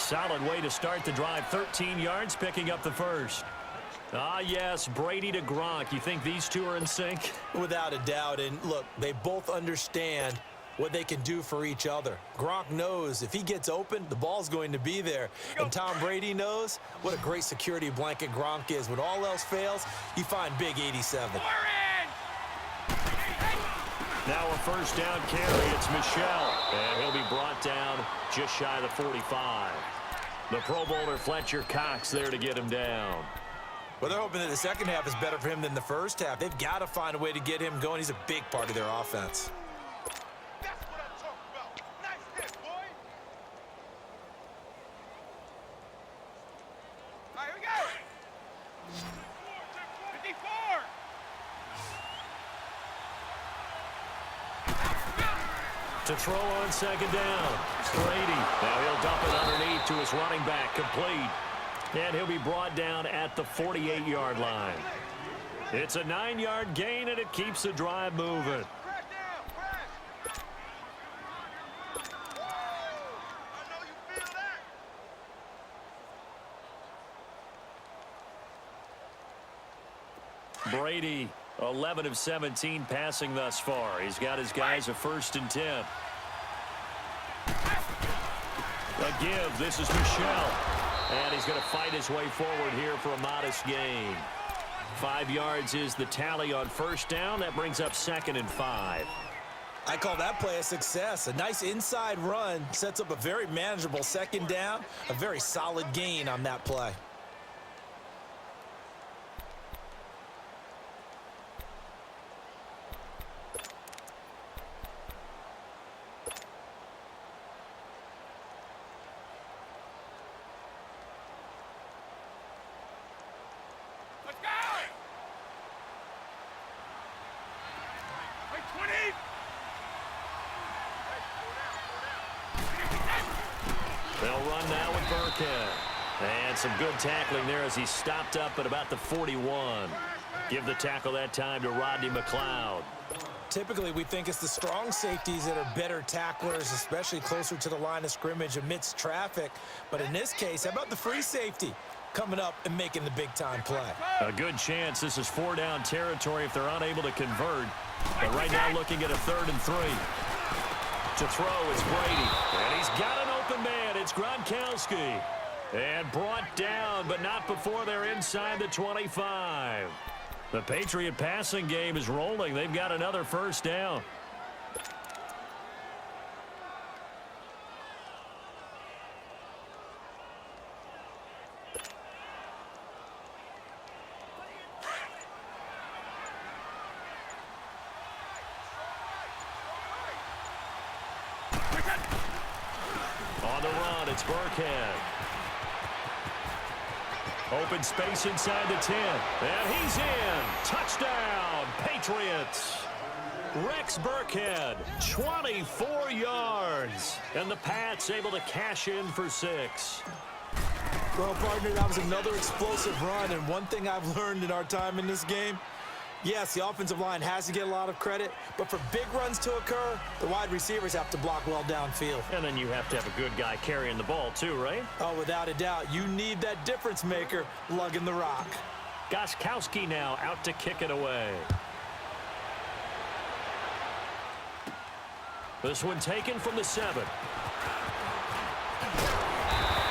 solid way to start the drive. 13 yards, picking up the first. Ah, yes, Brady to Gronk. You think these two are in sync? Without a doubt. And look, they both understand what they can do for each other. Gronk knows if he gets open, the ball's going to be there. And Tom Brady knows what a great security blanket Gronk is. When all else fails, you find big 87. Now a first down carry. It's Michel. And he'll be brought down just shy of the 45. The Pro Bowler Fletcher Cox there to get him down. Well, they're hoping that the second half is better for him than the first half. They've got to find a way to get him going. He's a big part of their offense. That's what I'm talking about. Nice hit, boy. All right, here we go. 54. To throw on second down. Brady. Now he'll dump it underneath to his running back. Complete. And he'll be brought down at the 48-yard line. It's a 9-yard gain, and it keeps the drive moving. Brady, 11 of 17 passing thus far. He's got his guys a 1st and 10. A give. This is Michel. And he's going to fight his way forward here for a modest gain. 5 yards is the tally on first down. That brings up 2nd and 5. I call that play a success. A nice inside run sets up a very manageable second down. A very solid gain on that play. They'll run now with Burkhead. And some good tackling there as he stopped up at about the 41. Give the tackle that time to Rodney McLeod. Typically, we think it's the strong safeties that are better tacklers, especially closer to the line of scrimmage amidst traffic. But in this case, how about the free safety coming up and making the big-time play? A good chance this is 4-down territory if they're unable to convert. But right now looking at a 3rd and 3. To throw, it's Brady. And he's got an open man. It's Gronkowski. And brought down, but not before they're inside the 25. The Patriot passing game is rolling. They've got another first down. On the run, it's Burkhead. Open space inside the 10. And he's in. Touchdown, Patriots. Rex Burkhead, 24 yards. And the Pats able to cash in for 6. Well, partner, that was another explosive run. And one thing I've learned in our time in this game, yes, the offensive line has to get a lot of credit, but for big runs to occur, the wide receivers have to block well downfield. And then you have to have a good guy carrying the ball too, right? Oh, without a doubt. You need that difference maker lugging the rock. Gostkowski now out to kick it away. This one taken from the 7.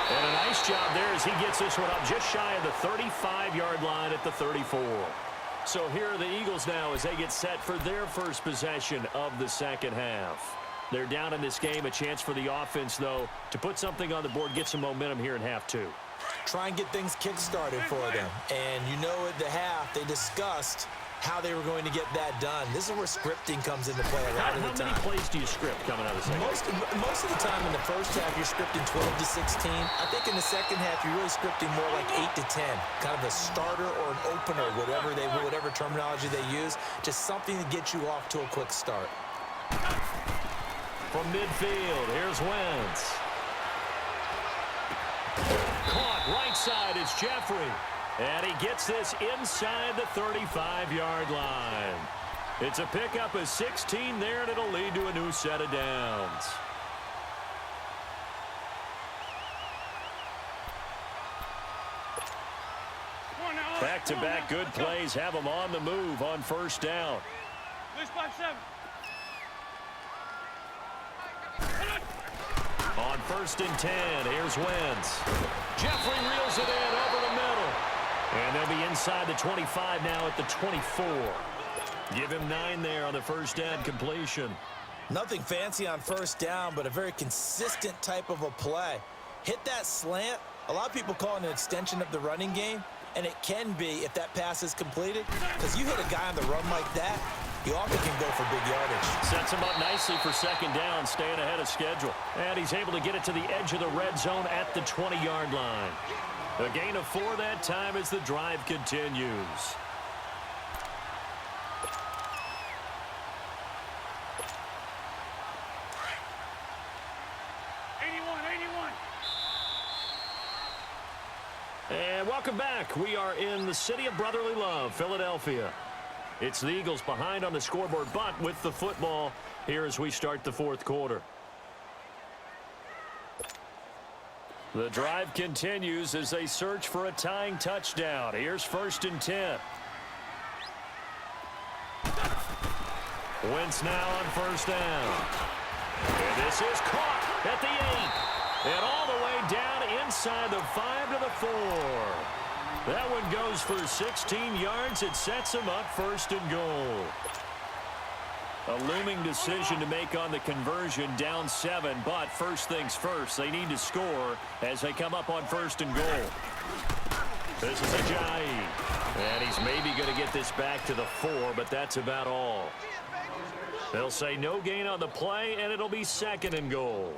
And a nice job there as he gets this one up just shy of the 35-yard line at the 34. So here are the Eagles now as they get set for their first possession of the second half. They're down in this game. A chance for the offense, though, to put something on the board, get some momentum here in half 2. Try and get things kick-started for them. And you know at the half, they discussed how they were going to get that done. This is where scripting comes into play a lot of the time. How many plays do you script coming out of the second? Most of the time in the first half, you're scripting 12 to 16. I think in the second half, you're really scripting more like 8 to 10. Kind of a starter or an opener, whatever terminology they use. Just something to get you off to a quick start. From midfield, here's Wentz. Caught right side, it's Jeffrey. And he gets this inside the 35-yard line. It's a pickup of 16 there, and it'll lead to a new set of downs. Back-to-back good plays have them on the move on first down. Lose 5-7. On 1st and 10, here's Wentz. Jeffrey reels it in over the middle. And they'll be inside the 25 now at the 24. Give him 9 there on the first down completion. Nothing fancy on first down, but a very consistent type of a play. Hit that slant. A lot of people call it an extension of the running game, and it can be if that pass is completed, because you hit a guy on the run like that, he often can go for big yardage. Sets him up nicely for second down, staying ahead of schedule. And he's able to get it to the edge of the red zone at the 20-yard line. A gain of 4 that time as the drive continues. And welcome back. We are in the city of brotherly love, Philadelphia. It's the Eagles behind on the scoreboard, but with the football here as we start the fourth quarter. The drive continues as they search for a tying touchdown. Here's 1st and 10. Wentz now on first down. And this is caught at the 8. And all the way down inside the 5 to the 4. That one goes for 16 yards. It sets him up 1st and goal. A looming decision to make on the conversion, down 7. But first things first, they need to score as they come up on 1st and goal. This is Ajayi. And he's maybe going to get this back to the 4, but that's about all. They'll say no gain on the play, and it'll be 2nd and goal.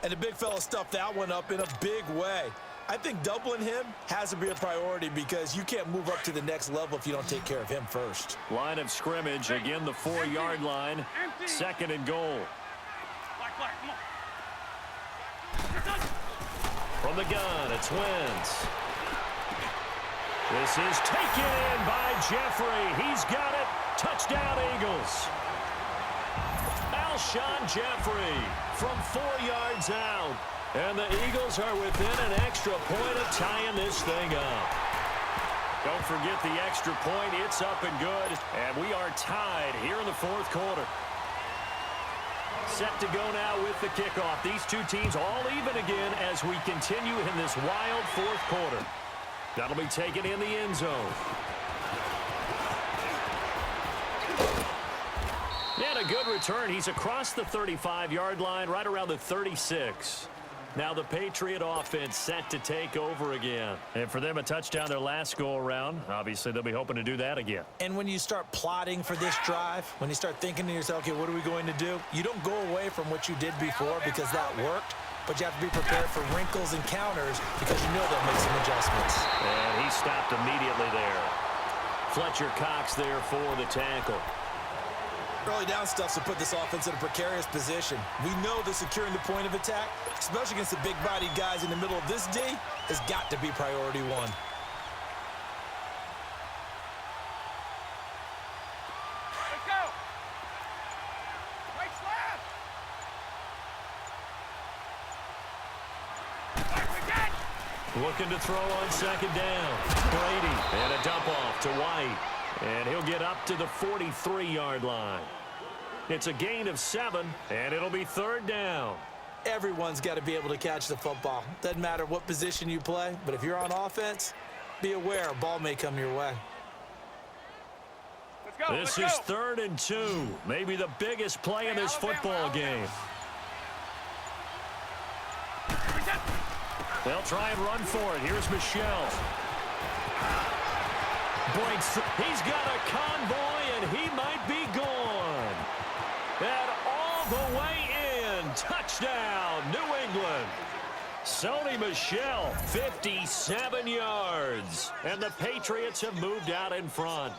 And the big fella stuffed that one up in a big way. I think doubling him has to be a priority because you can't move up to the next level if you don't take care of him first. Line of scrimmage, again the 4-yard line, 2nd and goal. From the gun, it's Wentz. This is taken in by Jeffrey. He's got it. Touchdown, Eagles. Alshon Jeffrey from 4 yards out. And the Eagles are within an extra point of tying this thing up. Don't forget the extra point. It's up and good. And we are tied here in the fourth quarter. Set to go now with the kickoff. These two teams all even again as we continue in this wild fourth quarter. That'll be taken in the end zone. And a good return. He's across the 35-yard line, right around the 36. Now the Patriot offense set to take over again. And for them, a touchdown their last go-around. Obviously, they'll be hoping to do that again. And when you start plotting for this drive, when you start thinking to yourself, okay, what are we going to do? You don't go away from what you did before because that worked, but you have to be prepared for wrinkles and counters because you know they'll make some adjustments. And he stopped immediately there. Fletcher Cox there for the tackle. Early down stuff to put this offense in a precarious position. We know that securing the point of attack, especially against the big-bodied guys in the middle of this D, has got to be priority one. Let's go. Right slab. Looking to throw on second down. Brady and a dump off to White. And he'll get up to the 43-yard line. It's a gain of 7, and it'll be 3rd down. Everyone's got to be able to catch the football. Doesn't matter what position you play, but if you're on offense, be aware a ball may come your way. Let's go. This is 3rd and 2. Maybe the biggest play in this football game. They'll try and run for it. Here's Michelle. Breaks. He's got a convoy, and he might be gone. And all the way in. Touchdown, New England. Sony Michel, 57 yards. And the Patriots have moved out in front.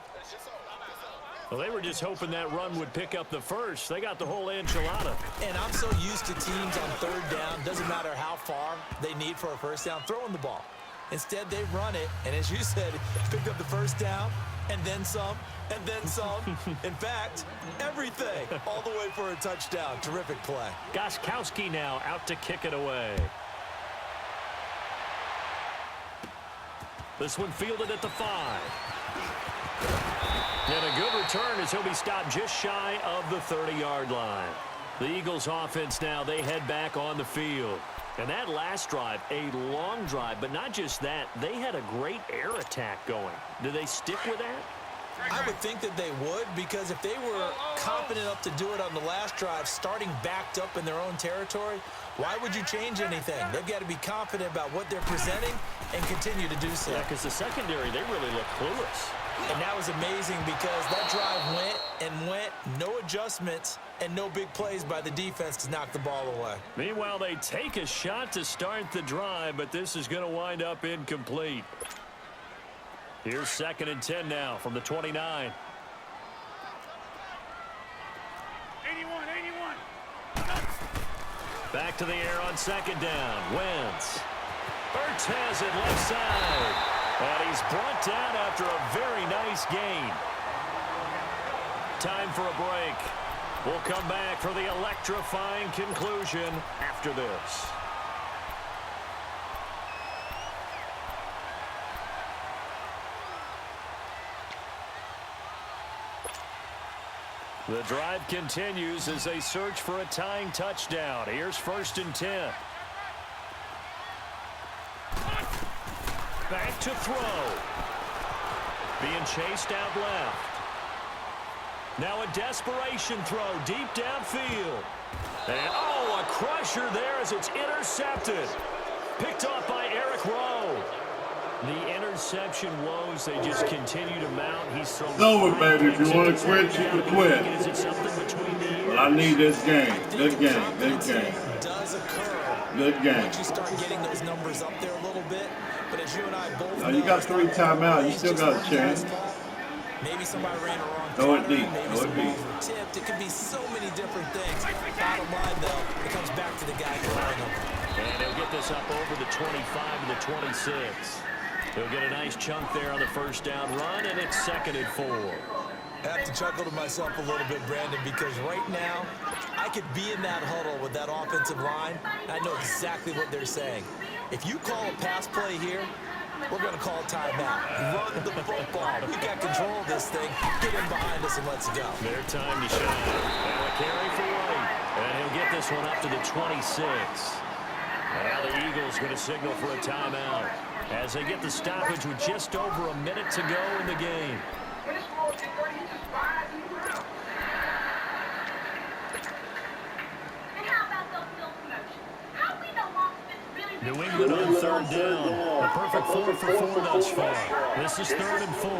Well, they were just hoping that run would pick up the first. They got the whole enchilada. And I'm so used to teams on 3rd down, doesn't matter how far they need for a first down, throwing the ball. Instead, they run it, and as you said, picked up the first down, and then some, and then some. In fact, everything, all the way for a touchdown. Terrific play. Gostkowski now out to kick it away. This one fielded at the 5. And a good return as he'll be stopped just shy of the 30-yard line. The Eagles offense now, they head back on the field. And that last drive, a long drive, but not just that, they had a great air attack going. Do they stick with that? I would think that they would, because if they were confident enough to do it on the last drive, starting backed up in their own territory, why would you change anything? They've got to be confident about what they're presenting and continue to do so. Yeah, because the secondary, they really look clueless. And that was amazing because that drive went and went, no adjustments, and no big plays by the defense to knock the ball away. Meanwhile, they take a shot to start the drive, but this is going to wind up incomplete. Here's 2nd and 10 now from the 29. 81, 81. Back to the air on 2nd down. Wentz. Ertz has it left side. And he's brought down after a very nice gain. Time for a break. We'll come back for the electrifying conclusion after this. The drive continues as they search for a tying touchdown. Here's 1st and 10. Back to throw. Being chased out left. Now a desperation throw deep downfield. And, oh, a crusher there as it's intercepted. Picked off by Eric Rowe. The interception woes, they just continue to mount. He's so It's over, baby. If you want to quit, you can quit. Is it something between the ears? But I need this game. Good game. Good game. Does occur Good game. once you start getting those numbers up there a little bit. But as you and I both Now, you got 3 timeouts. You still got a chance. Maybe somebody ran a wrong Throw it pattern, deep. maybe Throw it some deep. balls were tipped. It could be so many different things. Bottom line, though, it comes back to the guy throwing them. And he'll get this up over the 25 to the 26. He'll get a nice chunk there on the 1st down run, and it's 2nd and 4. I have to chuckle to myself a little bit, Brandon, because right now I could be in that huddle with that offensive line. I know exactly what they're saying. If you call a pass play here, we're going to call a timeout. Run the football. We got control of this thing. Get in behind us and let's go. Their time to shine. Now a carry for White. And he'll get this one up to the 26. Now the Eagles going to signal for a timeout as they get the stoppage with just over a minute to go in the game. New England on 3rd down. A perfect 4 for 4 thus far. This is 3rd and 4.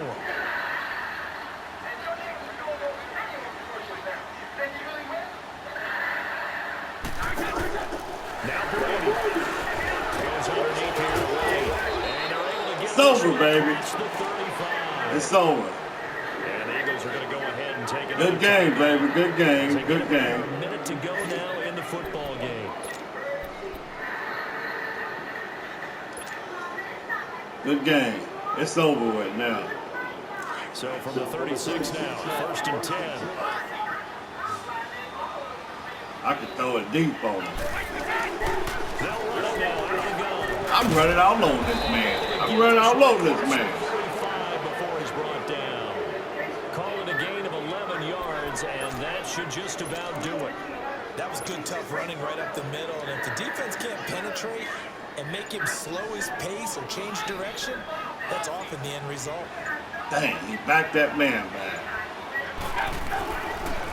Now Brady goes underneath here to White, and they're able to get It's over, baby. reach the 35. It's over. And the Eagles are going to go ahead and take it. Good game, baby. Good game. They Good get game. a minute to go now in the football game. Good game. It's over with now. So from the 36 now, 1st and 10. I can throw it deep on him. They'll run it now out of the gun. I'm running all over this man. I'm running all over this man. 45 before he's brought down. Call it a gain of 11 yards, and that should just about do it. That was good, tough running right up the middle. And if the defense can't penetrate and make him slow his pace or change direction, that's often the end result. Dang, he backed that man back.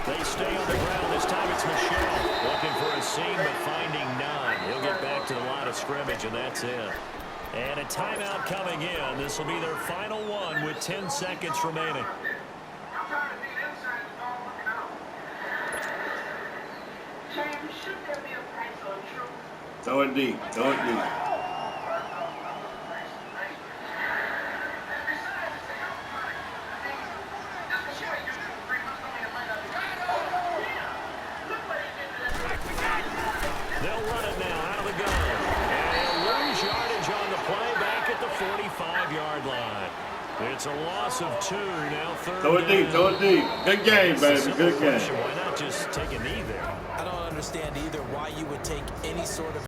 They stay on the ground. This time it's Michelle looking for a seam but finding none. He'll get back to the line of scrimmage, and that's it. And a timeout coming in. This will be their final one with 10 seconds remaining. Throw it deep. Throw it deep. They'll run it now out of the gun. And they'll lose yardage on the play back at the 45-yard line. It's a loss of 2 now, 3rd Throw it deep. down. Throw it deep. Good game, baby. Good game. Why not just take a knee there? I don't understand either why you would take any sort of